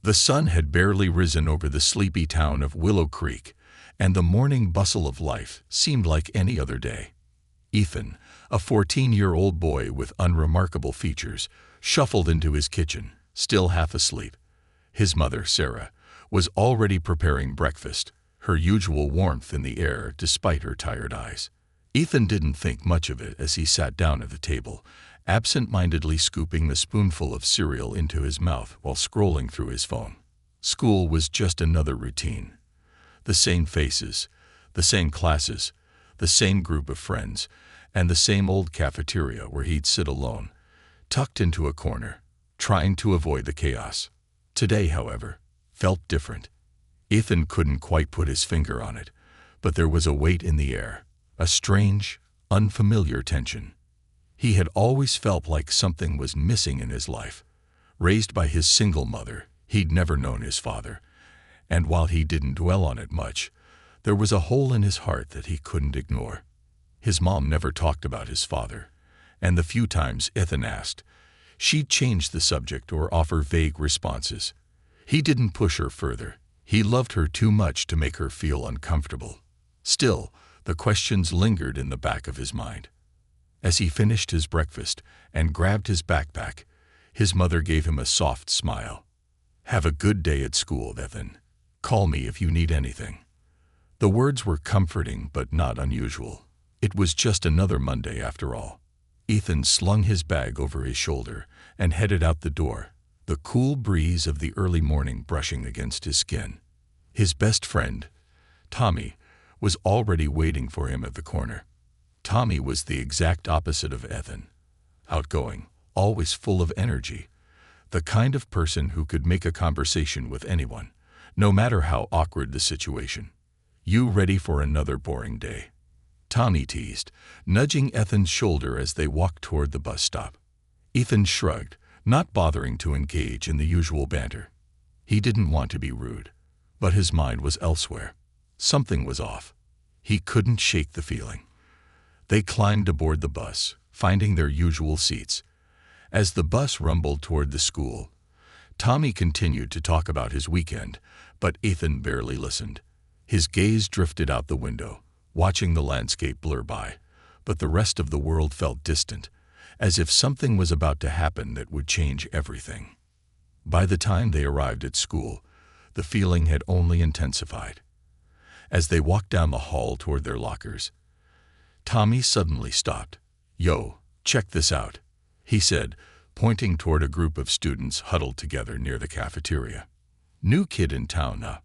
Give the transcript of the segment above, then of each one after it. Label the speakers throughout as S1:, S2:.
S1: The sun had barely risen over the sleepy town of Willow Creek, and the morning bustle of life seemed like any other day. Ethan, a 14-year-old boy with unremarkable features, shuffled into his kitchen, still half asleep. His mother, Sarah, was already preparing breakfast, her usual warmth in the air despite her tired eyes. Ethan didn't think much of it as he sat down at the table, absent-mindedly scooping the spoonful of cereal into his mouth while scrolling through his phone. School was just another routine. The same faces, the same classes, the same group of friends, and the same old cafeteria where he'd sit alone, tucked into a corner, trying to avoid the chaos. Today, however, felt different. Ethan couldn't quite put his finger on it, but there was a weight in the air, a strange, unfamiliar tension. He had always felt like something was missing in his life. Raised by his single mother, he'd never known his father, and while he didn't dwell on it much, there was a hole in his heart that he couldn't ignore. His mom never talked about his father, and the few times Ethan asked, she'd change the subject or offer vague responses. He didn't push her further. He loved her too much to make her feel uncomfortable. Still, the questions lingered in the back of his mind. As he finished his breakfast and grabbed his backpack, his mother gave him a soft smile. "Have a good day at school, Ethan. Call me if you need anything." The words were comforting but not unusual. It was just another Monday after all. Ethan slung his bag over his shoulder and headed out the door, the cool breeze of the early morning brushing against his skin. His best friend, Tommy, was already waiting for him at the corner. Tommy was the exact opposite of Ethan. Outgoing, always full of energy, the kind of person who could make a conversation with anyone, no matter how awkward the situation. "You ready for another boring day?" Tommy teased, nudging Ethan's shoulder as they walked toward the bus stop. Ethan shrugged, not bothering to engage in the usual banter. He didn't want to be rude, but his mind was elsewhere. Something was off. He couldn't shake the feeling. They climbed aboard the bus, finding their usual seats. As the bus rumbled toward the school, Tommy continued to talk about his weekend, but Ethan barely listened. His gaze drifted out the window, watching the landscape blur by, but the rest of the world felt distant, as if something was about to happen that would change everything. By the time they arrived at school, the feeling had only intensified. As they walked down the hall toward their lockers, Tommy suddenly stopped. "Yo, check this out," he said, pointing toward a group of students huddled together near the cafeteria. "New kid in town, huh?"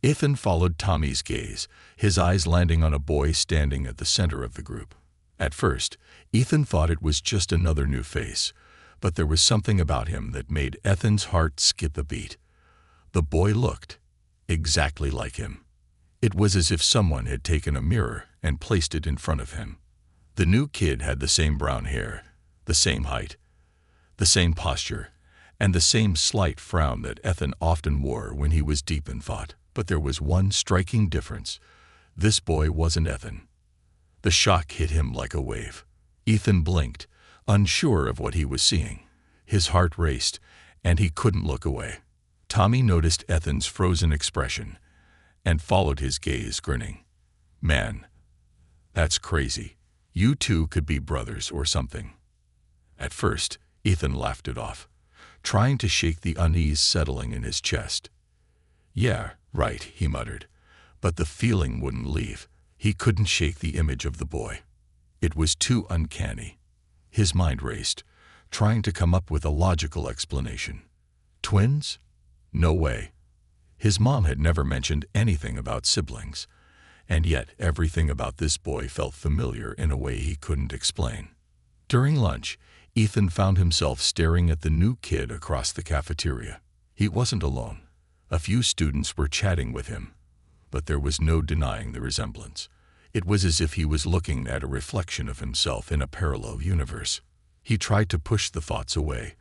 S1: Ethan followed Tommy's gaze, his eyes landing on a boy standing at the center of the group. At first, Ethan thought it was just another new face, but there was something about him that made Ethan's heart skip a beat. The boy looked exactly like him. It was as if someone had taken a mirror and placed it in front of him. The new kid had the same brown hair, the same height, the same posture, and the same slight frown that Ethan often wore when he was deep in thought. But there was one striking difference. This boy wasn't Ethan. The shock hit him like a wave. Ethan blinked, unsure of what he was seeing. His heart raced, and he couldn't look away. Tommy noticed Ethan's frozen expression and followed his gaze, grinning. "Man, that's crazy. You two could be brothers or something." At first, Ethan laughed it off, trying to shake the unease settling in his chest. "Yeah, right," he muttered, but the feeling wouldn't leave. He couldn't shake the image of the boy. It was too uncanny. His mind raced, trying to come up with a logical explanation. Twins? No way. His mom had never mentioned anything about siblings, and yet everything about this boy felt familiar in a way he couldn't explain. During lunch, Ethan found himself staring at the new kid across the cafeteria. He wasn't alone. A few students were chatting with him, but there was no denying the resemblance. It was as if he was looking at a reflection of himself in a parallel universe. He tried to push the thoughts away,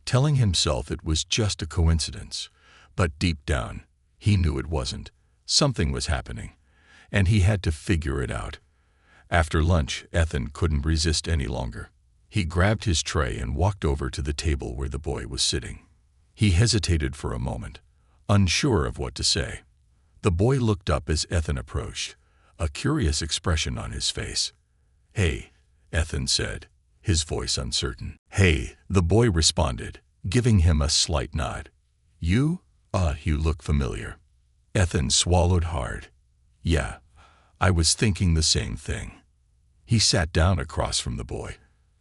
S1: telling himself it was just a coincidence. But deep down, he knew it wasn't. Something was happening, and he had to figure it out. After lunch, Ethan couldn't resist any longer. He grabbed his tray and walked over to the table where the boy was sitting. He hesitated for a moment, unsure of what to say. The boy looked up as Ethan approached, a curious expression on his face. "Hey," Ethan said, his voice uncertain. "Hey," the boy responded, giving him a slight nod. "You? You look familiar." Ethan swallowed hard. "Yeah, I was thinking the same thing." He sat down across from the boy,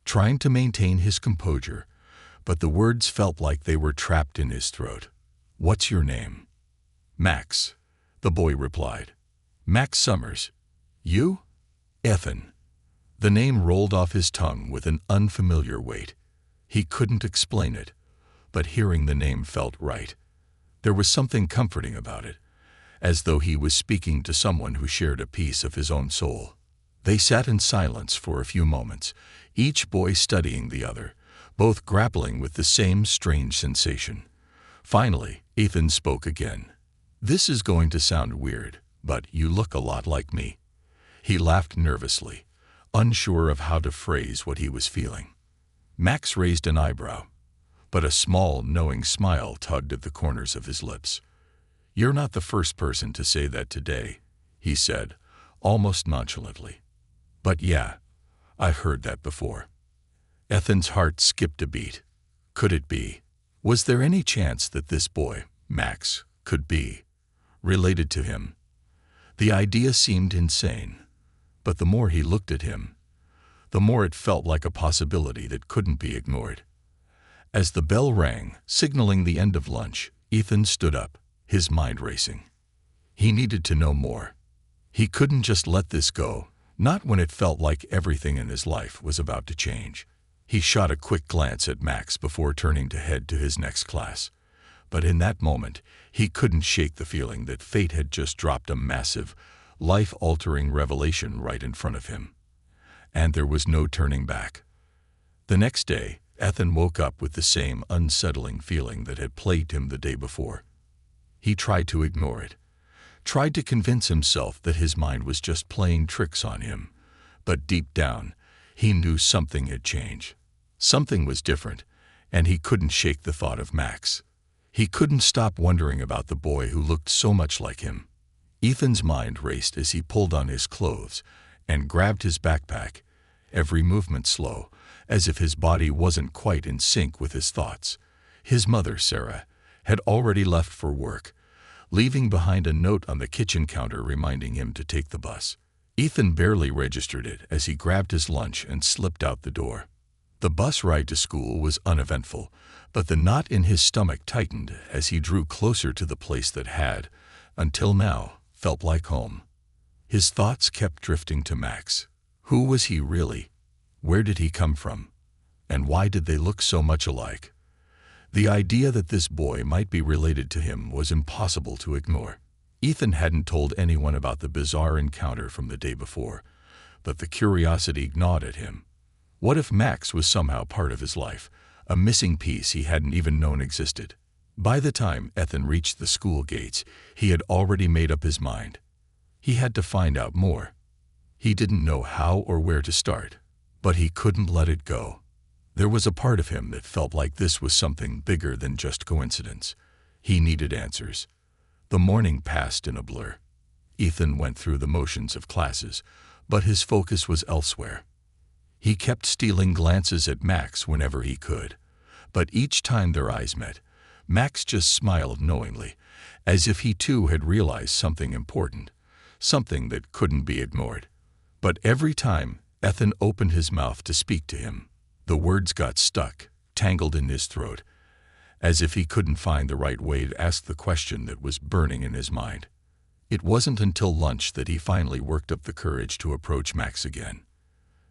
S1: trying to maintain his composure, but the words felt like they were trapped in his throat. "What's your name?" "Max," the boy replied. "Max Summers. You?" "Ethan." The name rolled off his tongue with an unfamiliar weight. He couldn't explain it, but hearing the name felt right. There was something comforting about it, as though he was speaking to someone who shared a piece of his own soul. They sat in silence for a few moments, each boy studying the other, both grappling with the same strange sensation. Finally, Ethan spoke again. "This is going to sound weird, but you look a lot like me." He laughed nervously, unsure of how to phrase what he was feeling. Max raised an eyebrow, but a small, knowing smile tugged at the corners of his lips. "You're not the first person to say that today," he said, almost nonchalantly. "But yeah, I've heard that before." Ethan's heart skipped a beat. Could it be? Was there any chance that this boy, Max, could be related to him? The idea seemed insane, but the more he looked at him, the more it felt like a possibility that couldn't be ignored. As the bell rang, signaling the end of lunch, Ethan stood up, his mind racing. He needed to know more. He couldn't just let this go, not when it felt like everything in his life was about to change. He shot a quick glance at Max before turning to head to his next class. But in that moment, he couldn't shake the feeling that fate had just dropped a massive, life-altering revelation right in front of him. And there was no turning back. The next day, Ethan woke up with the same unsettling feeling that had plagued him the day before. He tried to ignore it, tried to convince himself that his mind was just playing tricks on him, but deep down, he knew something had changed. Something was different, and he couldn't shake the thought of Max. He couldn't stop wondering about the boy who looked so much like him. Ethan's mind raced as he pulled on his clothes and grabbed his backpack, every movement slow, as if his body wasn't quite in sync with his thoughts. His mother, Sarah, had already left for work, leaving behind a note on the kitchen counter reminding him to take the bus. Ethan barely registered it as he grabbed his lunch and slipped out the door. The bus ride to school was uneventful, but the knot in his stomach tightened as he drew closer to the place that had, until now, felt like home. His thoughts kept drifting to Max. Who was he really? Where did he come from? And why did they look so much alike? The idea that this boy might be related to him was impossible to ignore. Ethan hadn't told anyone about the bizarre encounter from the day before, but the curiosity gnawed at him. What if Max was somehow part of his life, a missing piece he hadn't even known existed? By the time Ethan reached the school gates, he had already made up his mind. He had to find out more. He didn't know how or where to start, but he couldn't let it go. There was a part of him that felt like this was something bigger than just coincidence. He needed answers. The morning passed in a blur. Ethan went through the motions of classes, but his focus was elsewhere. He kept stealing glances at Max whenever he could, but each time their eyes met, Max just smiled knowingly, as if he too had realized something important, something that couldn't be ignored. But every time Ethan opened his mouth to speak to him, the words got stuck, tangled in his throat, as if he couldn't find the right way to ask the question that was burning in his mind. It wasn't until lunch that he finally worked up the courage to approach Max again.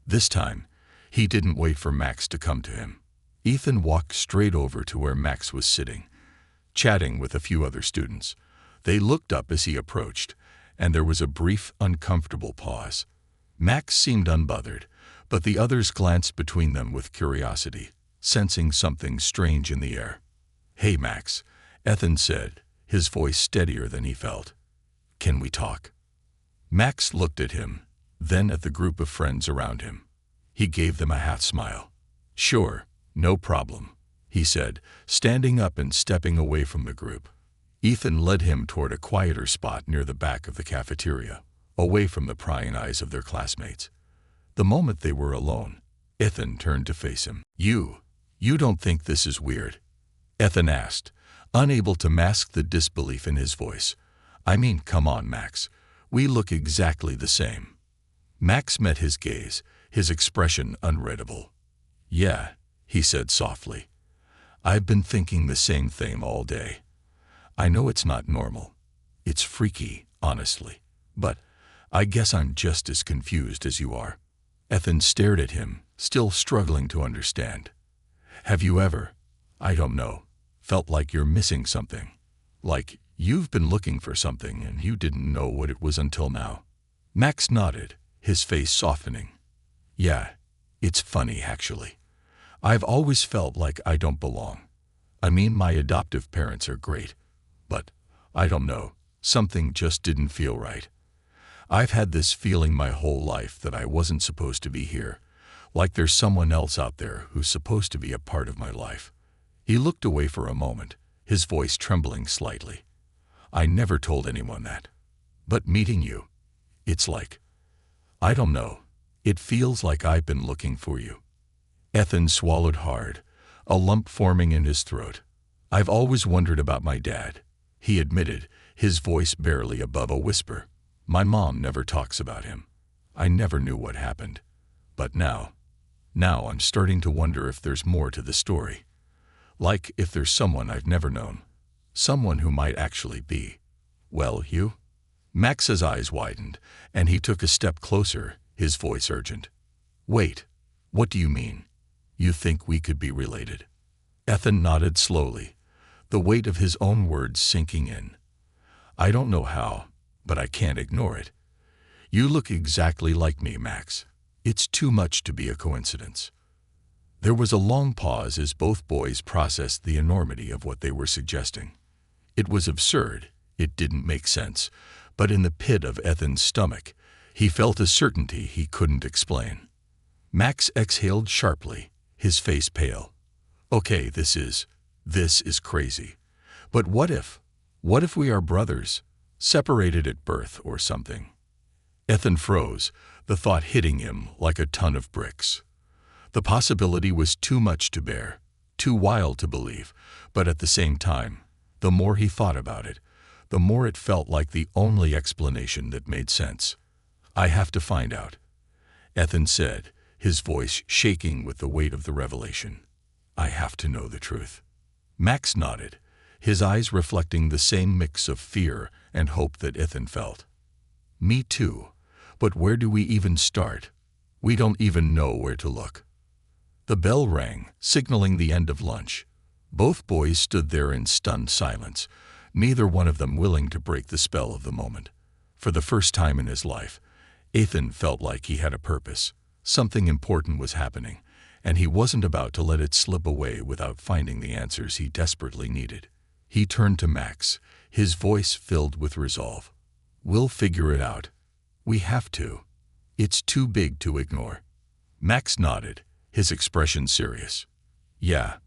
S1: This time, he didn't wait for Max to come to him. Ethan walked straight over to where Max was sitting, chatting with a few other students. They looked up as he approached, and there was a brief, uncomfortable pause. Max seemed unbothered, but the others glanced between them with curiosity, sensing something strange in the air. "Hey, Max," Ethan said, his voice steadier than he felt. "Can we talk?" Max looked at him, then at the group of friends around him. He gave them a half smile. "Sure, no problem," he said, standing up and stepping away from the group. Ethan led him toward a quieter spot near the back of the cafeteria, away from the prying eyes of their classmates. The moment they were alone, Ethan turned to face him. You don't think this is weird?" Ethan asked, unable to mask the disbelief in his voice. "I mean, come on, Max. We look exactly the same." Max met his gaze, his expression unreadable. "Yeah," he said softly. "I've been thinking the same thing all day. I know it's not normal. It's freaky, honestly. But I guess I'm just as confused as you are." Ethan stared at him, still struggling to understand. "Have you ever, I don't know, felt like you're missing something? Like you've been looking for something and you didn't know what it was until now?" Max nodded, his face softening. "Yeah, it's funny actually. I've always felt like I don't belong. I mean, my adoptive parents are great, but I don't know, something just didn't feel right. I've had this feeling my whole life that I wasn't supposed to be here, like there's someone else out there who's supposed to be a part of my life." He looked away for a moment, his voice trembling slightly. "I never told anyone that. But meeting you, it's like, I don't know, it feels like I've been looking for you." Ethan swallowed hard, a lump forming in his throat. "I've always wondered about my dad," he admitted, his voice barely above a whisper. "My mom never talks about him. I never knew what happened. But now I'm starting to wonder if there's more to the story. Like if there's someone I've never known. Someone who might actually be, well, you?" Max's eyes widened, and he took a step closer, his voice urgent. "Wait, what do you mean? You think we could be related?" Ethan nodded slowly, the weight of his own words sinking in. "I don't know how, but I can't ignore it. You look exactly like me, Max. It's too much to be a coincidence." There was a long pause as both boys processed the enormity of what they were suggesting. It was absurd, it didn't make sense, but in the pit of Ethan's stomach, he felt a certainty he couldn't explain. Max exhaled sharply, his face pale. "Okay, this is crazy. But what if we are brothers, separated at birth or something?" Ethan froze, the thought hitting him like a ton of bricks. The possibility was too much to bear, too wild to believe, but at the same time, the more he thought about it, the more it felt like the only explanation that made sense. "I have to find out," Ethan said, his voice shaking with the weight of the revelation. "I have to know the truth." Max nodded, his eyes reflecting the same mix of fear and hope that Ethan felt. "Me too, but where do we even start? We don't even know where to look." The bell rang, signaling the end of lunch. Both boys stood there in stunned silence, neither one of them willing to break the spell of the moment. For the first time in his life, Ethan felt like he had a purpose. Something important was happening, and he wasn't about to let it slip away without finding the answers he desperately needed. He turned to Max, his voice filled with resolve. "We'll figure it out. We have to. It's too big to ignore." Max nodded, his expression serious. "Yeah,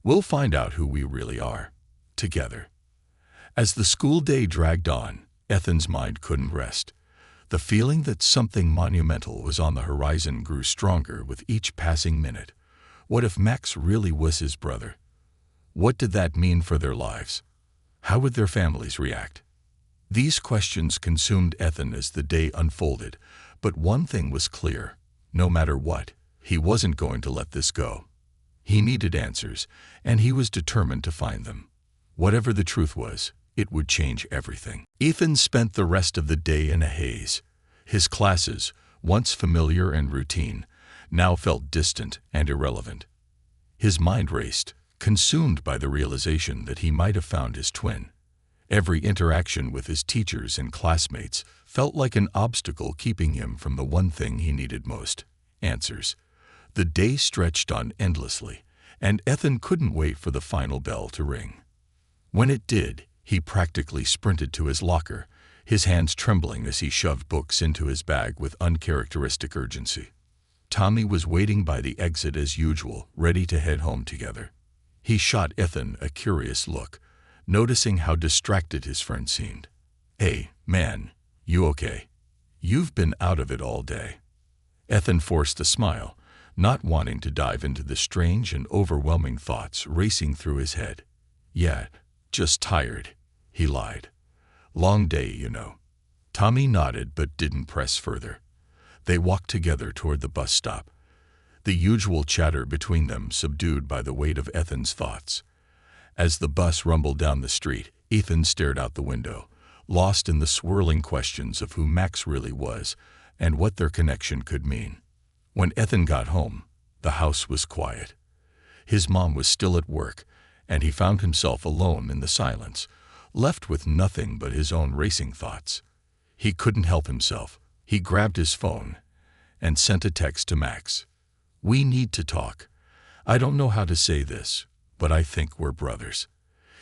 S1: we'll find out who we really are. Together." As the school day dragged on, Ethan's mind couldn't rest. The feeling that something monumental was on the horizon grew stronger with each passing minute. What if Max really was his brother? What did that mean for their lives? How would their families react? These questions consumed Ethan as the day unfolded, but one thing was clear. No matter what, he wasn't going to let this go. He needed answers, and he was determined to find them. Whatever the truth was, it would change everything. Ethan spent the rest of the day in a haze. His classes, once familiar and routine, now felt distant and irrelevant. His mind raced, consumed by the realization that he might have found his twin. Every interaction with his teachers and classmates felt like an obstacle keeping him from the one thing he needed most: answers. The day stretched on endlessly, and Ethan couldn't wait for the final bell to ring. When it did, he practically sprinted to his locker, his hands trembling as he shoved books into his bag with uncharacteristic urgency. Tommy was waiting by the exit as usual, ready to head home together. He shot Ethan a curious look, noticing how distracted his friend seemed. "Hey, man, you okay? You've been out of it all day." Ethan forced a smile, not wanting to dive into the strange and overwhelming thoughts racing through his head. "Yeah, just tired," he lied. "Long day, you know." Tommy nodded but didn't press further. They walked together toward the bus stop, the usual chatter between them subdued by the weight of Ethan's thoughts. As the bus rumbled down the street, Ethan stared out the window, lost in the swirling questions of who Max really was and what their connection could mean. When Ethan got home, the house was quiet. His mom was still at work, and he found himself alone in the silence, left with nothing but his own racing thoughts. He couldn't help himself. He grabbed his phone and sent a text to Max. "We need to talk. I don't know how to say this, but I think we're brothers."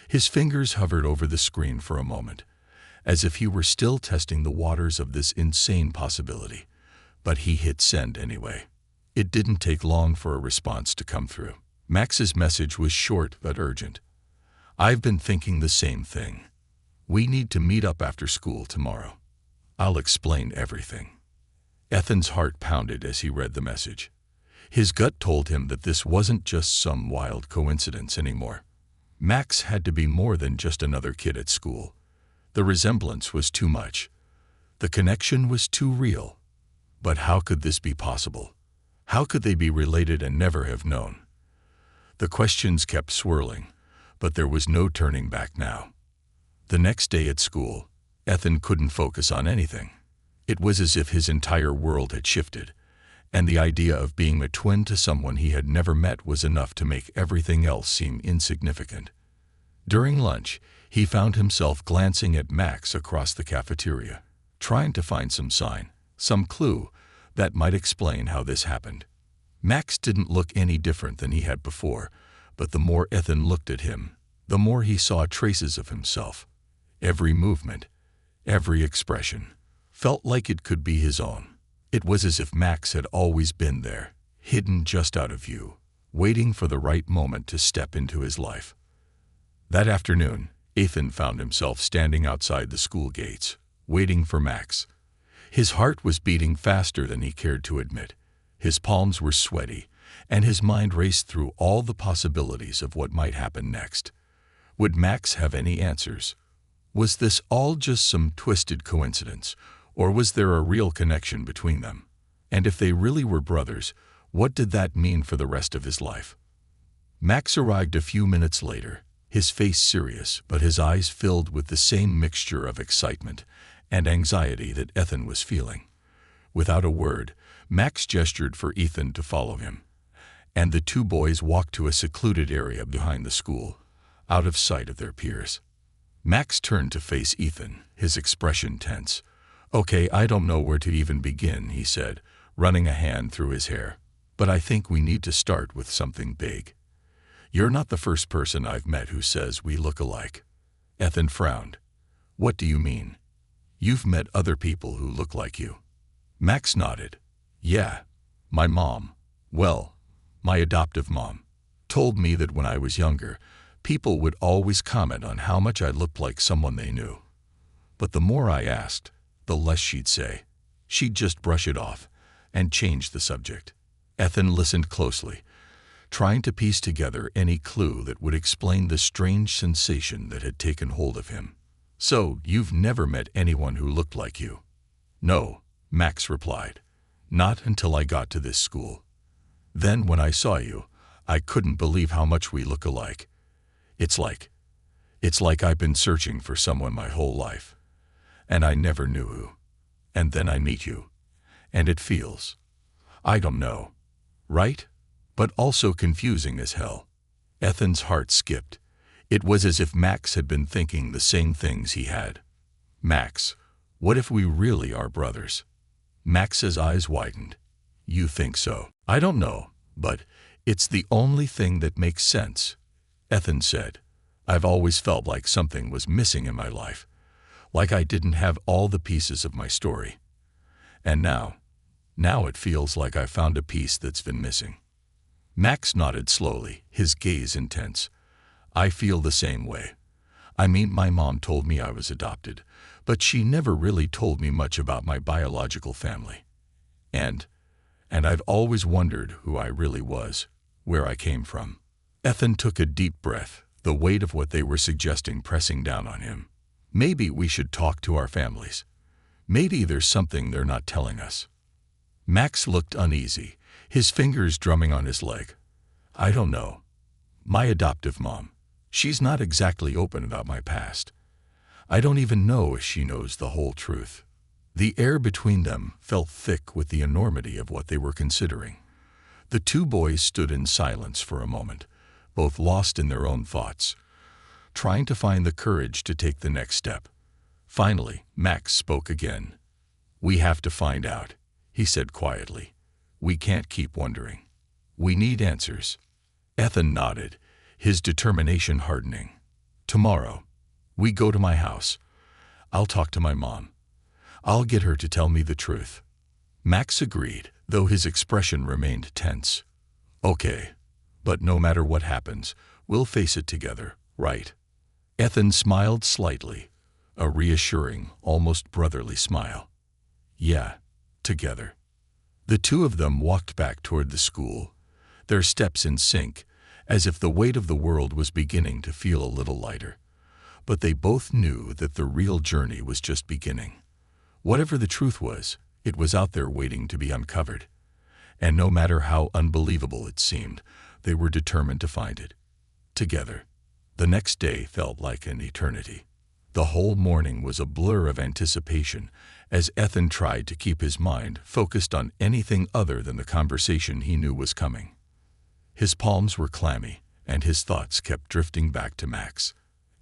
S1: His fingers hovered over the screen for a moment, as if he were still testing the waters of this insane possibility, but he hit send anyway. It didn't take long for a response to come through. Max's message was short but urgent. "I've been thinking the same thing. We need to meet up after school tomorrow. I'll explain everything." Ethan's heart pounded as he read the message. His gut told him that this wasn't just some wild coincidence anymore. Max had to be more than just another kid at school. The resemblance was too much. The connection was too real. But how could this be possible? How could they be related and never have known? The questions kept swirling, but there was no turning back now. The next day at school, Ethan couldn't focus on anything. It was as if his entire world had shifted, and the idea of being a twin to someone he had never met was enough to make everything else seem insignificant. During lunch, he found himself glancing at Max across the cafeteria, trying to find some sign, some clue that might explain how this happened. Max didn't look any different than he had before, but the more Ethan looked at him, the more he saw traces of himself. Every movement, every expression, felt like it could be his own. It was as if Max had always been there, hidden just out of view, waiting for the right moment to step into his life. That afternoon, Ethan found himself standing outside the school gates, waiting for Max. His heart was beating faster than he cared to admit. His palms were sweaty, and his mind raced through all the possibilities of what might happen next. Would Max have any answers? Was this all just some twisted coincidence, or was there a real connection between them? And if they really were brothers, what did that mean for the rest of his life? Max arrived a few minutes later, his face serious, but his eyes filled with the same mixture of excitement and anxiety that Ethan was feeling. Without a word, Max gestured for Ethan to follow him, and the two boys walked to a secluded area behind the school, out of sight of their peers. Max turned to face Ethan, his expression tense. "Okay, I don't know where to even begin," he said, running a hand through his hair. "But I think we need to start with something big. You're not the first person I've met who says we look alike." Ethan frowned. "What do you mean? You've met other people who look like you?" Max nodded. "Yeah, my mom, well, my adoptive mom, told me that when I was younger, people would always comment on how much I looked like someone they knew. But the more I asked, the less she'd say. She'd just brush it off and change the subject." Ethan listened closely, trying to piece together any clue that would explain the strange sensation that had taken hold of him. "So, you've never met anyone who looked like you?" "No," Max replied. "Not until I got to this school. Then when I saw you, I couldn't believe how much we look alike. It's like I've been searching for someone my whole life, and I never knew who. And then I meet you, and it feels, I don't know, right? But also confusing as hell." Ethan's heart skipped. It was as if Max had been thinking the same things he had. "Max, what if we really are brothers?" Max's eyes widened. "You think so?" "I don't know, but it's the only thing that makes sense," Ethan said. "I've always felt like something was missing in my life, like I didn't have all the pieces of my story. And now it feels like I found a piece that's been missing." Max nodded slowly, his gaze intense. "I feel the same way. I mean, my mom told me I was adopted, but she never really told me much about my biological family. And I've always wondered who I really was, where I came from." Ethan took a deep breath, the weight of what they were suggesting pressing down on him. "Maybe we should talk to our families. Maybe there's something they're not telling us." Max looked uneasy, his fingers drumming on his leg. "I don't know. My adoptive mom, she's not exactly open about my past. I don't even know if she knows the whole truth." The air between them felt thick with the enormity of what they were considering. The two boys stood in silence for a moment, both lost in their own thoughts, trying to find the courage to take the next step. Finally, Max spoke again. "We have to find out," he said quietly. "We can't keep wondering. We need answers." Ethan nodded, his determination hardening. "Tomorrow, we go to my house. I'll talk to my mom. I'll get her to tell me the truth." Max agreed, though his expression remained tense. "Okay, but no matter what happens, we'll face it together, right?" Ethan smiled slightly, a reassuring, almost brotherly smile. "Yeah, together." The two of them walked back toward the school, their steps in sync, as if the weight of the world was beginning to feel a little lighter. But they both knew that the real journey was just beginning. Whatever the truth was, it was out there waiting to be uncovered. And no matter how unbelievable it seemed, they were determined to find it. Together. The next day felt like an eternity. The whole morning was a blur of anticipation as Ethan tried to keep his mind focused on anything other than the conversation he knew was coming. His palms were clammy, and his thoughts kept drifting back to Max.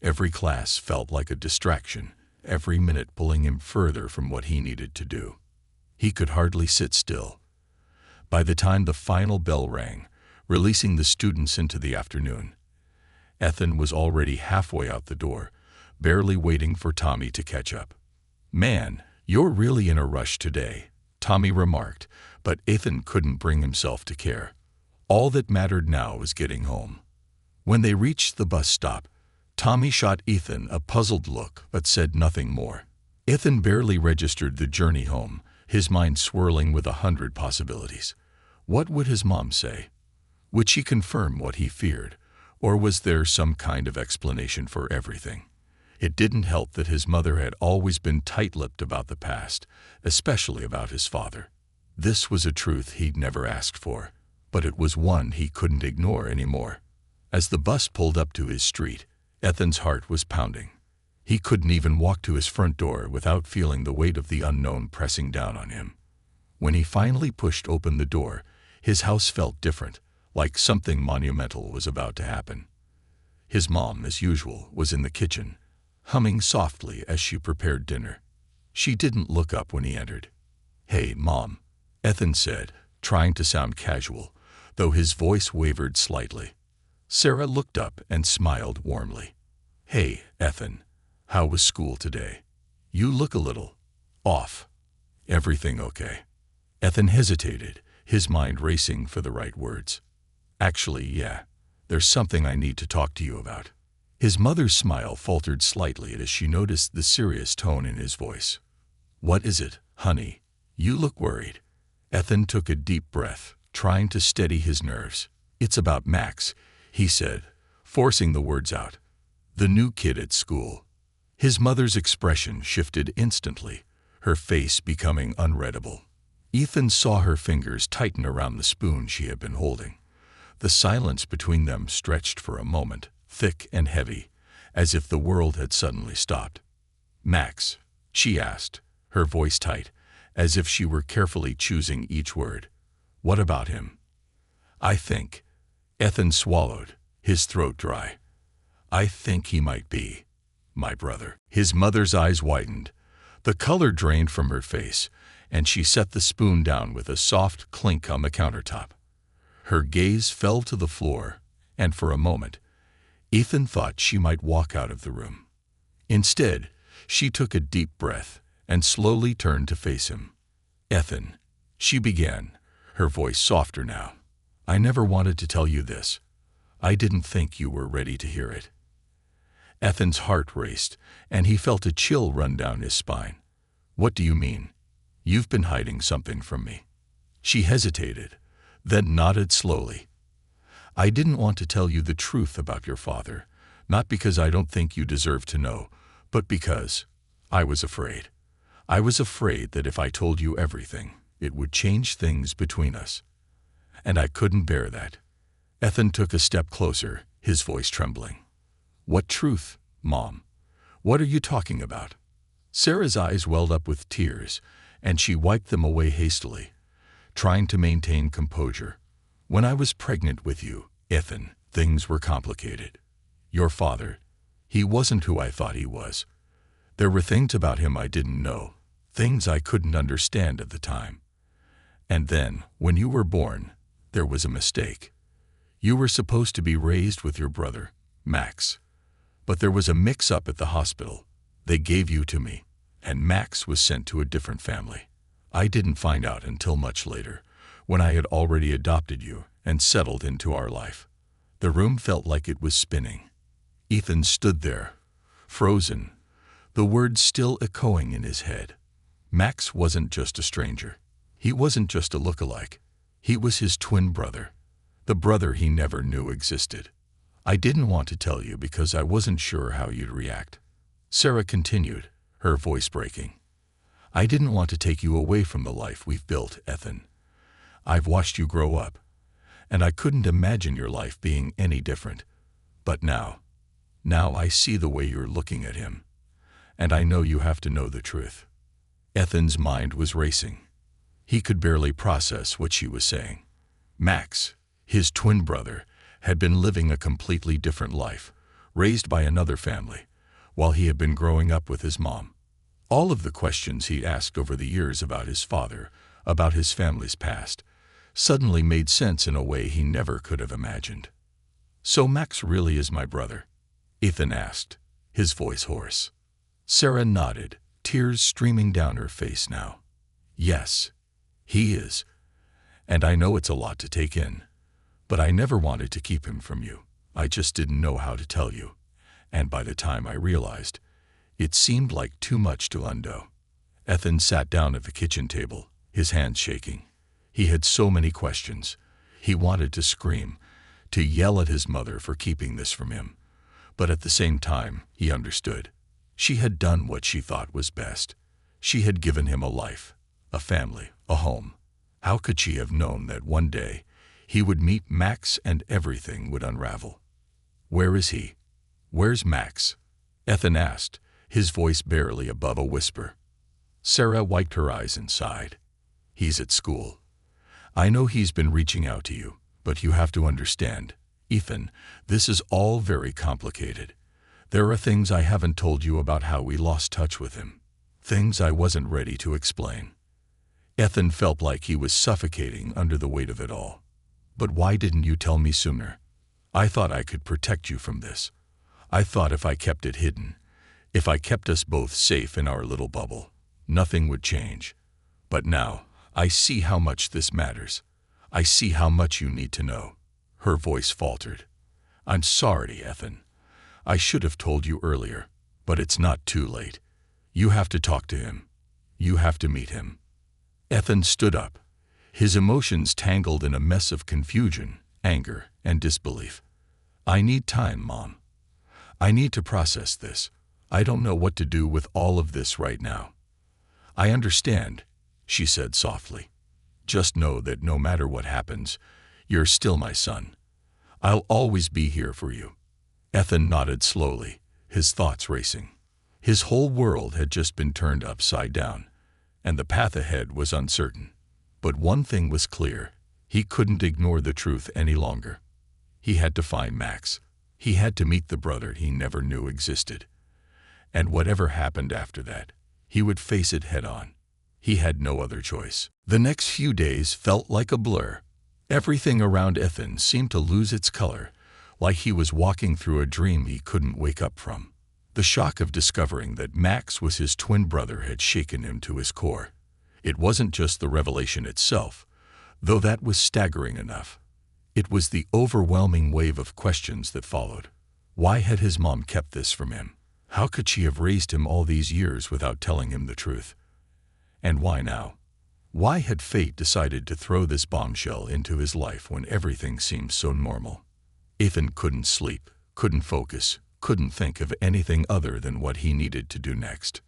S1: Every class felt like a distraction, every minute pulling him further from what he needed to do. He could hardly sit still. By the time the final bell rang, releasing the students into the afternoon, Ethan was already halfway out the door, barely waiting for Tommy to catch up. "Man, you're really in a rush today," Tommy remarked, but Ethan couldn't bring himself to care. All that mattered now was getting home. When they reached the bus stop, Tommy shot Ethan a puzzled look but said nothing more. Ethan barely registered the journey home, his mind swirling with 100 possibilities. What would his mom say? Would she confirm what he feared, or was there some kind of explanation for everything? It didn't help that his mother had always been tight-lipped about the past, especially about his father. This was a truth he'd never asked for, but it was one he couldn't ignore anymore. As the bus pulled up to his street, Ethan's heart was pounding. He couldn't even walk to his front door without feeling the weight of the unknown pressing down on him. When he finally pushed open the door, his house felt different, like something monumental was about to happen. His mom, as usual, was in the kitchen, humming softly as she prepared dinner. She didn't look up when he entered. "Hey, Mom," Ethan said, trying to sound casual, though his voice wavered slightly. Sarah looked up and smiled warmly. "Hey, Ethan, how was school today? You look a little off. Everything okay?" Ethan hesitated, his mind racing for the right words. "Actually, yeah, there's something I need to talk to you about." His mother's smile faltered slightly as she noticed the serious tone in his voice. "What is it, honey? You look worried." Ethan took a deep breath, trying to steady his nerves. "It's about Max," he said, forcing the words out. "The new kid at school." His mother's expression shifted instantly, her face becoming unreadable. Ethan saw her fingers tighten around the spoon she had been holding. The silence between them stretched for a moment, thick and heavy, as if the world had suddenly stopped. "Max?" she asked, her voice tight, as if she were carefully choosing each word. "What about him?" "I think—" Ethan swallowed, his throat dry. "I think he might be my brother." His mother's eyes widened. The color drained from her face, and she set the spoon down with a soft clink on the countertop. Her gaze fell to the floor, and for a moment, Ethan thought she might walk out of the room. Instead, she took a deep breath and slowly turned to face him. "Ethan," she began, her voice softer now, "I never wanted to tell you this. I didn't think you were ready to hear it." Ethan's heart raced, and he felt a chill run down his spine. "What do you mean? You've been hiding something from me." She hesitated, then nodded slowly. "I didn't want to tell you the truth about your father, not because I don't think you deserve to know, but because I was afraid. I was afraid that if I told you everything, it would change things between us. And I couldn't bear that." Ethan took a step closer, his voice trembling. "What truth, Mom? What are you talking about?" Sarah's eyes welled up with tears, and she wiped them away hastily, trying to maintain composure. "When I was pregnant with you, Ethan, things were complicated. Your father, he wasn't who I thought he was. There were things about him I didn't know, things I couldn't understand at the time. And then, when you were born, there was a mistake. You were supposed to be raised with your brother, Max. But there was a mix-up at the hospital. They gave you to me, and Max was sent to a different family. I didn't find out until much later, when I had already adopted you and settled into our life." The room felt like it was spinning. Ethan stood there, frozen, the words still echoing in his head. Max wasn't just a stranger. He wasn't just a look-alike. He was his twin brother, the brother he never knew existed. "I didn't want to tell you because I wasn't sure how you'd react," Sarah continued, her voice breaking. "I didn't want to take you away from the life we've built, Ethan. I've watched you grow up, and I couldn't imagine your life being any different. But now I see the way you're looking at him, and I know you have to know the truth." Ethan's mind was racing. He could barely process what she was saying. Max, his twin brother, had been living a completely different life, raised by another family, while he had been growing up with his mom. All of the questions he'd asked over the years about his father, about his family's past, suddenly made sense in a way he never could have imagined. "So Max really is my brother?" Ethan asked, his voice hoarse. Sarah nodded, tears streaming down her face now. "Yes, he is. And I know it's a lot to take in. But I never wanted to keep him from you. I just didn't know how to tell you. And by the time I realized, it seemed like too much to undo." Ethan sat down at the kitchen table, his hands shaking. He had so many questions. He wanted to scream, to yell at his mother for keeping this from him. But at the same time, he understood. She had done what she thought was best. She had given him a life, a family, a home. How could she have known that one day he would meet Max and everything would unravel? "Where is he? Where's Max?" Ethan asked, his voice barely above a whisper. Sarah wiped her eyes and sighed. "He's at school. I know he's been reaching out to you, but you have to understand, Ethan, this is all very complicated. There are things I haven't told you about how we lost touch with him. Things I wasn't ready to explain." Ethan felt like he was suffocating under the weight of it all. "But why didn't you tell me sooner? I thought I could protect you from this. I thought if I kept it hidden, if I kept us both safe in our little bubble, nothing would change. But now, I see how much this matters. I see how much you need to know." Her voice faltered. "I'm sorry, Ethan. I should have told you earlier, but it's not too late. You have to talk to him. You have to meet him." Ethan stood up, his emotions tangled in a mess of confusion, anger, and disbelief. "I need time, Mom. I need to process this. I don't know what to do with all of this right now." "I understand," she said softly. "Just know that no matter what happens, you're still my son. I'll always be here for you." Ethan nodded slowly, his thoughts racing. His whole world had just been turned upside down, and the path ahead was uncertain. But one thing was clear. He couldn't ignore the truth any longer. He had to find Max. He had to meet the brother he never knew existed. And whatever happened after that, he would face it head-on. He had no other choice. The next few days felt like a blur. Everything around Ethan seemed to lose its color, like he was walking through a dream he couldn't wake up from. The shock of discovering that Max was his twin brother had shaken him to his core. It wasn't just the revelation itself, though that was staggering enough. It was the overwhelming wave of questions that followed. Why had his mom kept this from him? How could she have raised him all these years without telling him the truth? And why now? Why had fate decided to throw this bombshell into his life when everything seemed so normal? Ethan couldn't sleep, couldn't focus, couldn't think of anything other than what he needed to do next.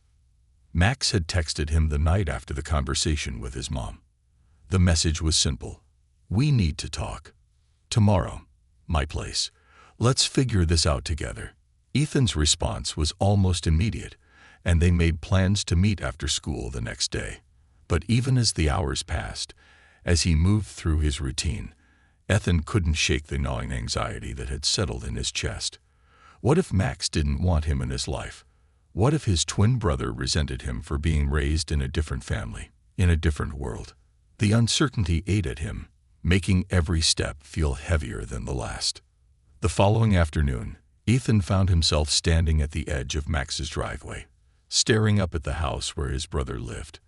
S1: Max had texted him the night after the conversation with his mom. The message was simple. We need to talk. Tomorrow. My place. Let's figure this out together. Ethan's response was almost immediate, and they made plans to meet after school the next day. But even as the hours passed, as he moved through his routine, Ethan couldn't shake the gnawing anxiety that had settled in his chest. What if Max didn't want him in his life? What if his twin brother resented him for being raised in a different family, in a different world? The uncertainty ate at him, making every step feel heavier than the last. The following afternoon, Ethan found himself standing at the edge of Max's driveway, staring up at the house where his brother lived.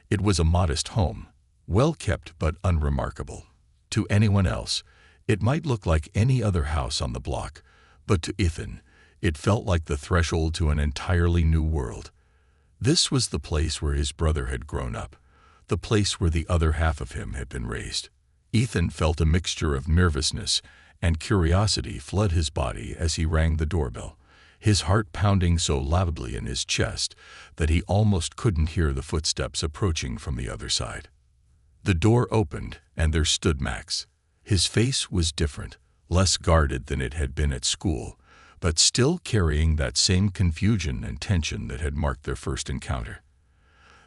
S1: It was a modest home, well-kept but unremarkable. To anyone else, it might look like any other house on the block, but to Ethan, it felt like the threshold to an entirely new world. This was the place where his brother had grown up, the place where the other half of him had been raised. Ethan felt a mixture of nervousness and curiosity flood his body as he rang the doorbell, his heart pounding so loudly in his chest that he almost couldn't hear the footsteps approaching from the other side. The door opened, and there stood Max. His face was different, less guarded than it had been at school, but still carrying that same confusion and tension that had marked their first encounter.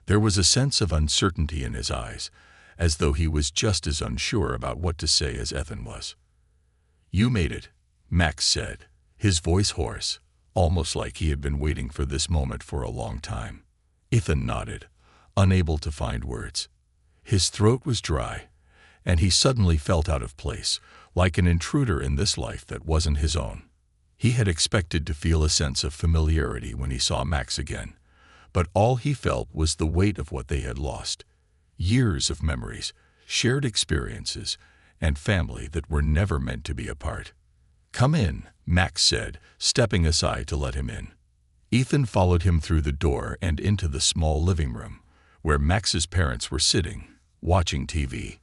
S1: There was a sense of uncertainty in his eyes, as though he was just as unsure about what to say as Ethan was. "You made it," Max said, his voice hoarse, almost like he had been waiting for this moment for a long time. Ethan nodded, unable to find words. His throat was dry, and he suddenly felt out of place, like an intruder in this life that wasn't his own. He had expected to feel a sense of familiarity when he saw Max again, but all he felt was the weight of what they had lost. Years of memories, shared experiences, and family that were never meant to be apart. "Come in," Max said, stepping aside to let him in. Ethan followed him through the door and into the small living room, where Max's parents were sitting, watching TV.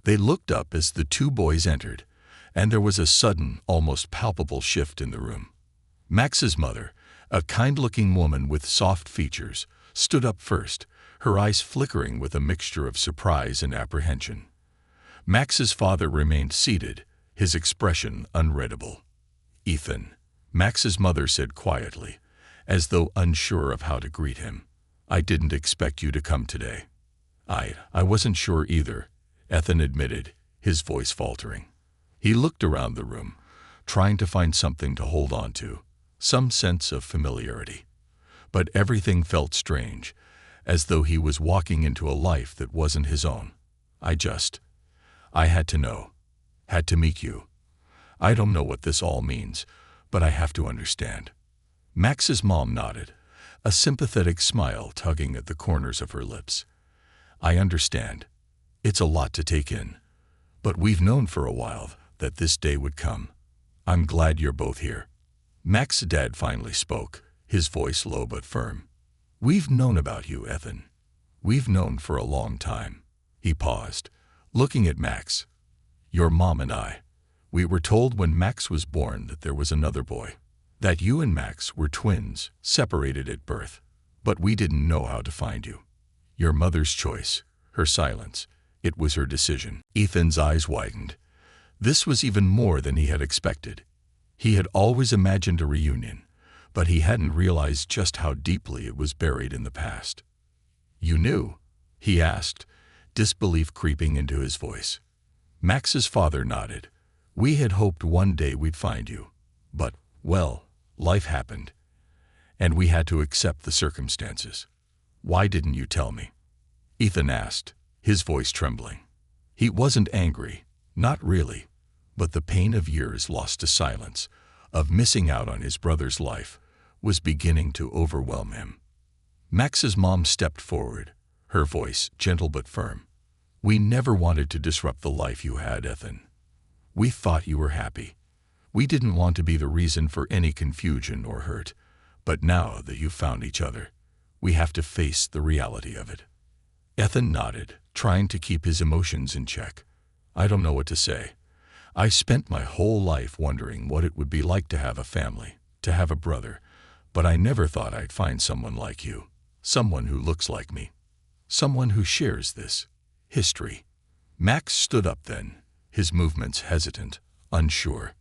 S1: They looked up as the two boys entered, and there was a sudden, almost palpable shift in the room. Max's mother, a kind-looking woman with soft features, stood up first, her eyes flickering with a mixture of surprise and apprehension. Max's father remained seated, his expression unreadable. "Ethan," Max's mother said quietly, as though unsure of how to greet him. "I didn't expect you to come today." I wasn't sure either," Ethan admitted, his voice faltering. He looked around the room, trying to find something to hold on to, some sense of familiarity. But everything felt strange, as though he was walking into a life that wasn't his own. I had to know. Had to meet you. I don't know what this all means, but I have to understand." Max's mom nodded, a sympathetic smile tugging at the corners of her lips. "I understand. It's a lot to take in. But we've known for a while that this day would come. I'm glad you're both here." Max's dad finally spoke, his voice low but firm. "We've known about you, Ethan. We've known for a long time." He paused, looking at Max. "Your mom and I. We were told when Max was born that there was another boy. That you and Max were twins, separated at birth. But we didn't know how to find you. Your mother's choice, her silence, it was her decision." Ethan's eyes widened. This was even more than he had expected. He had always imagined a reunion, but he hadn't realized just how deeply it was buried in the past. "You knew?" he asked, disbelief creeping into his voice. Max's father nodded. "We had hoped one day we'd find you. But, well, life happened. And we had to accept the circumstances. Why didn't you tell me?" Ethan asked, his voice trembling. He wasn't angry, not really, but the pain of years lost to silence, of missing out on his brother's life, was beginning to overwhelm him. Max's mom stepped forward, her voice gentle but firm. "We never wanted to disrupt the life you had, Ethan. We thought you were happy. We didn't want to be the reason for any confusion or hurt, but now that you've found each other, we have to face the reality of it." Ethan nodded, trying to keep his emotions in check. "I don't know what to say. I spent my whole life wondering what it would be like to have a family, to have a brother, but I never thought I'd find someone like you, someone who looks like me, someone who shares this history." Max stood up then, his movements hesitant, unsure.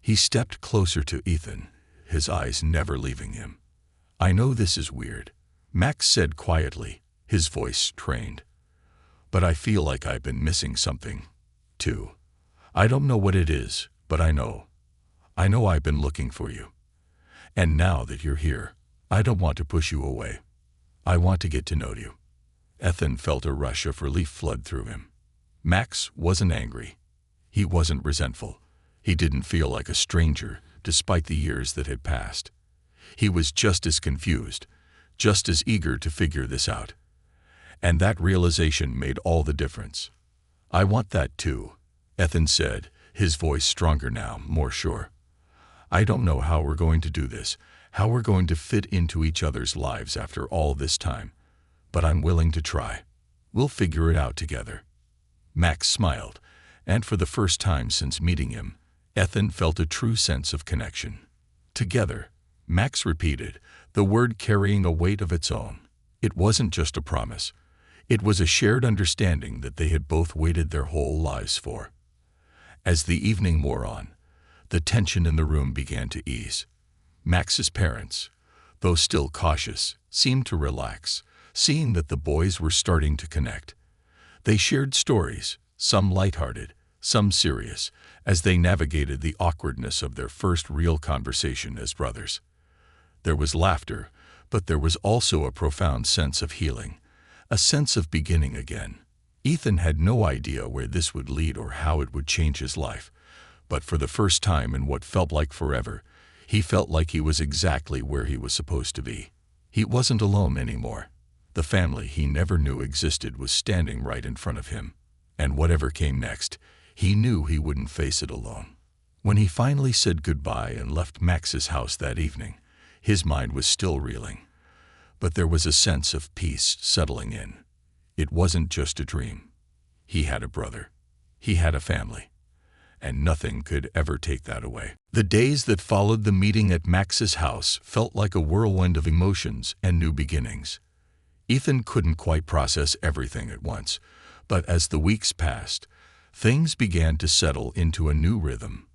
S1: He stepped closer to Ethan, his eyes never leaving him. "I know this is weird," Max said quietly, his voice trained. "But I feel like I've been missing something, too. I don't know what it is, but I know I've been looking for you. And now that you're here, I don't want to push you away. I want to get to know you." Ethan felt a rush of relief flood through him. Max wasn't angry. He wasn't resentful. He didn't feel like a stranger, despite the years that had passed. He was just as confused, just as eager to figure this out. And that realization made all the difference. "I want that too," Ethan said, his voice stronger now, more sure. "I don't know how we're going to do this, how we're going to fit into each other's lives after all this time, but I'm willing to try. We'll figure it out together." Max smiled, and for the first time since meeting him, Ethan felt a true sense of connection. "Together," Max repeated, the word carrying a weight of its own. It wasn't just a promise. It was a shared understanding that they had both waited their whole lives for. As the evening wore on, the tension in the room began to ease. Max's parents, though still cautious, seemed to relax, seeing that the boys were starting to connect. They shared stories, some lighthearted, some serious, as they navigated the awkwardness of their first real conversation as brothers. There was laughter, but there was also a profound sense of healing, a sense of beginning again. Ethan had no idea where this would lead or how it would change his life, but for the first time in what felt like forever, he felt like he was exactly where he was supposed to be. He wasn't alone anymore. The family he never knew existed was standing right in front of him, and whatever came next, he knew he wouldn't face it alone. When he finally said goodbye and left Max's house that evening, his mind was still reeling, but there was a sense of peace settling in. It wasn't just a dream. He had a brother. He had a family. And nothing could ever take that away. The days that followed the meeting at Max's house felt like a whirlwind of emotions and new beginnings. Ethan couldn't quite process everything at once, but as the weeks passed, things began to settle into a new rhythm.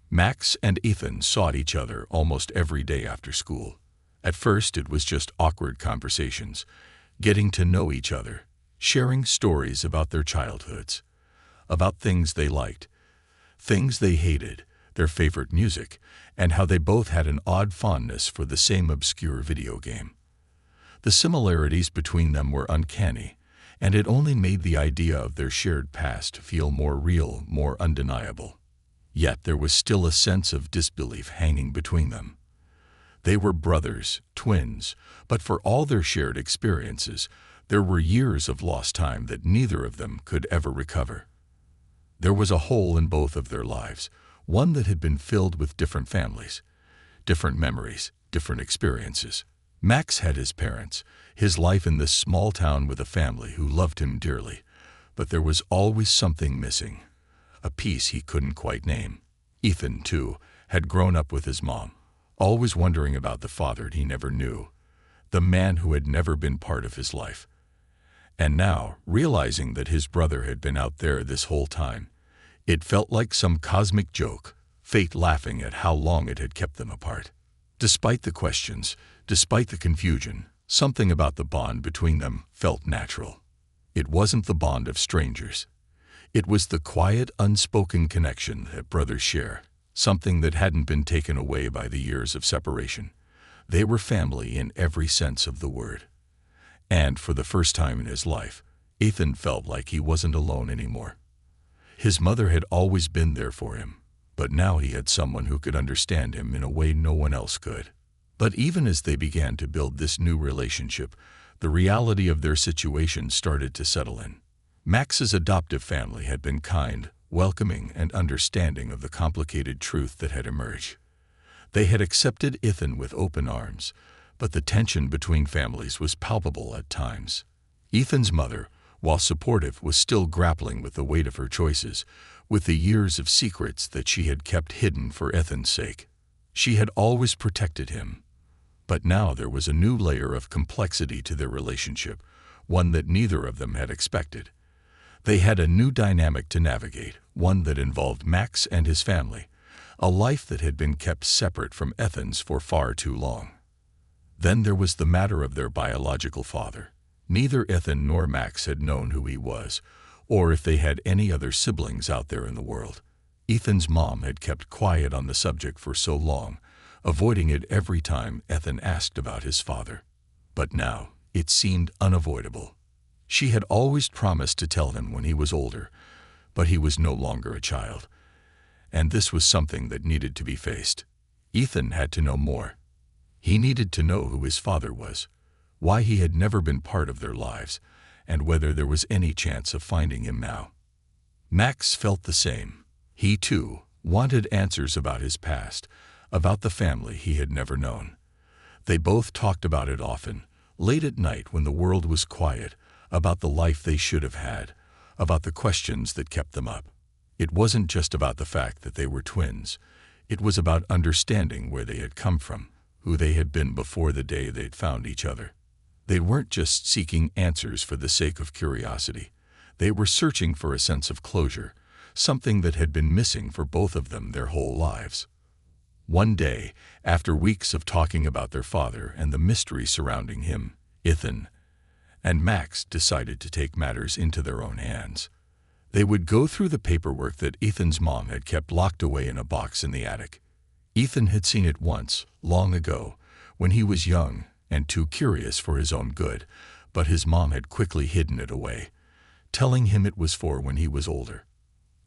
S1: Max and Ethan sought each other almost every day after school. At first it was just awkward conversations, getting to know each other, sharing stories about their childhoods, about things they liked, things they hated, their favorite music, and how they both had an odd fondness for the same obscure video game. The similarities between them were uncanny, and it only made the idea of their shared past feel more real, more undeniable. Yet there was still a sense of disbelief hanging between them. They were brothers, twins, but for all their shared experiences, there were years of lost time that neither of them could ever recover. There was a hole in both of their lives, one that had been filled with different families, different memories, different experiences. Max had his parents, his life in this small town with a family who loved him dearly, but there was always something missing, a piece he couldn't quite name. Ethan, too, had grown up with his mom, always wondering about the father he never knew, the man who had never been part of his life. And now, realizing that his brother had been out there this whole time, it felt like some cosmic joke, fate laughing at how long it had kept them apart. Despite the questions, despite the confusion, something about the bond between them felt natural. It wasn't the bond of strangers. It was the quiet, unspoken connection that brothers share, something that hadn't been taken away by the years of separation. They were family in every sense of the word. And for the first time in his life, Ethan felt like he wasn't alone anymore. His mother had always been there for him, but now he had someone who could understand him in a way no one else could. But even as they began to build this new relationship, the reality of their situation started to settle in. Max's adoptive family had been kind, welcoming and understanding of the complicated truth that had emerged. They had accepted Ethan with open arms, but the tension between families was palpable at times. Ethan's mother, while supportive, was still grappling with the weight of her choices, with the years of secrets that she had kept hidden for Ethan's sake. She had always protected him. But now there was a new layer of complexity to their relationship, one that neither of them had expected. They had a new dynamic to navigate, one that involved Max and his family, a life that had been kept separate from Ethan's for far too long. Then there was the matter of their biological father. Neither Ethan nor Max had known who he was, or if they had any other siblings out there in the world. Ethan's mom had kept quiet on the subject for so long, avoiding it every time Ethan asked about his father. But now, it seemed unavoidable. She had always promised to tell him when he was older, but he was no longer a child. And this was something that needed to be faced. Ethan had to know more. He needed to know who his father was, why he had never been part of their lives, and whether there was any chance of finding him now. Max felt the same. He, too, wanted answers about his past, about the family he had never known. They both talked about it often, late at night when the world was quiet, about the life they should have had, about the questions that kept them up. It wasn't just about the fact that they were twins. It was about understanding where they had come from, who they had been before the day they'd found each other. They weren't just seeking answers for the sake of curiosity. They were searching for a sense of closure, something that had been missing for both of them their whole lives. One day, after weeks of talking about their father and the mystery surrounding him, Ethan and Max decided to take matters into their own hands. They would go through the paperwork that Ethan's mom had kept locked away in a box in the attic. Ethan had seen it once, long ago, when he was young and too curious for his own good, but his mom had quickly hidden it away, telling him it was for when he was older.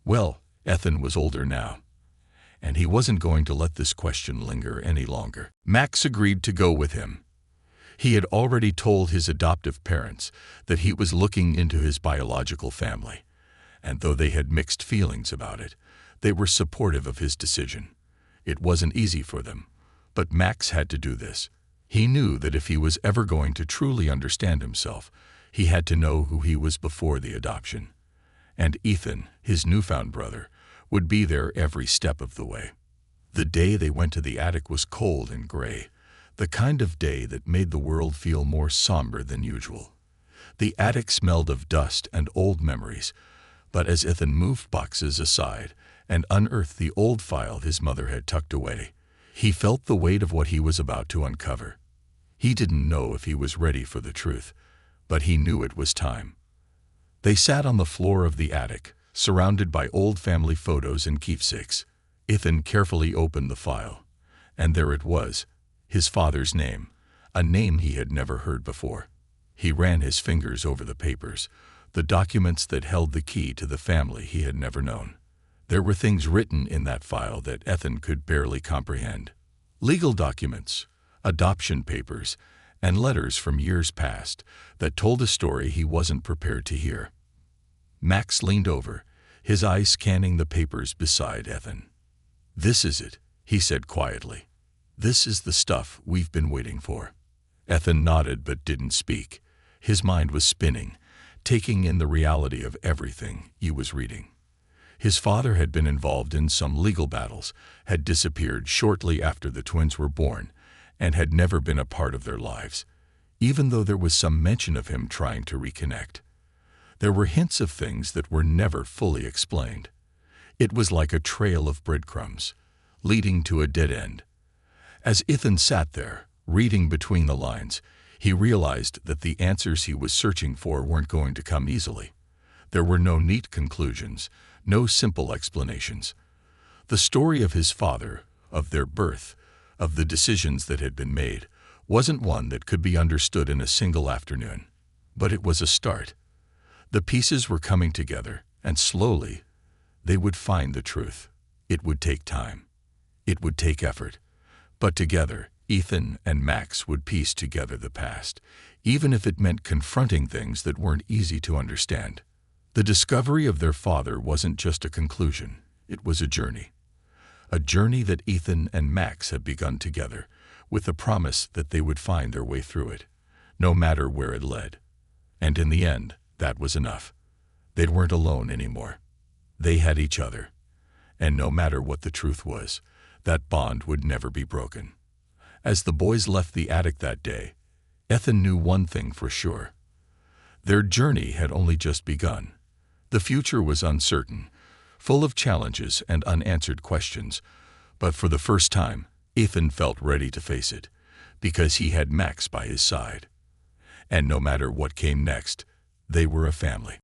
S1: Well, Ethan was older now, and he wasn't going to let this question linger any longer. Max agreed to go with him. He had already told his adoptive parents that he was looking into his biological family, and though they had mixed feelings about it, they were supportive of his decision. It wasn't easy for them, but Max had to do this. He knew that if he was ever going to truly understand himself, he had to know who he was before the adoption. And Ethan, his newfound brother, would be there every step of the way. The day they went to the attic was cold and gray, the kind of day that made the world feel more somber than usual. The attic smelled of dust and old memories, but as Ethan moved boxes aside and unearthed the old file his mother had tucked away, he felt the weight of what he was about to uncover. He didn't know if he was ready for the truth, but he knew it was time. They sat on the floor of the attic, surrounded by old family photos and keepsakes. Ethan carefully opened the file, and there it was, his father's name, a name he had never heard before. He ran his fingers over the papers, the documents that held the key to the family he had never known. There were things written in that file that Ethan could barely comprehend. Legal documents, adoption papers, and letters from years past that told a story he wasn't prepared to hear. Max leaned over, his eyes scanning the papers beside Ethan. "This is it," he said quietly. "This is the stuff we've been waiting for." Ethan nodded but didn't speak. His mind was spinning, taking in the reality of everything he was reading. His father had been involved in some legal battles, had disappeared shortly after the twins were born, and had never been a part of their lives, even though there was some mention of him trying to reconnect. There were hints of things that were never fully explained. It was like a trail of breadcrumbs, leading to a dead end. As Ethan sat there, reading between the lines, he realized that the answers he was searching for weren't going to come easily. There were no neat conclusions, no simple explanations. The story of his father, of their birth, of the decisions that had been made, wasn't one that could be understood in a single afternoon. But it was a start. The pieces were coming together, and slowly, they would find the truth. It would take time. It would take effort. But together, Ethan and Max would piece together the past, even if it meant confronting things that weren't easy to understand. The discovery of their father wasn't just a conclusion, it was a journey. A journey that Ethan and Max had begun together, with the promise that they would find their way through it, no matter where it led. And in the end, that was enough. They weren't alone anymore. They had each other. And no matter what the truth was, that bond would never be broken. As the boys left the attic that day, Ethan knew one thing for sure. Their journey had only just begun. The future was uncertain, full of challenges and unanswered questions, but for the first time, Ethan felt ready to face it, because he had Max by his side. And no matter what came next, they were a family.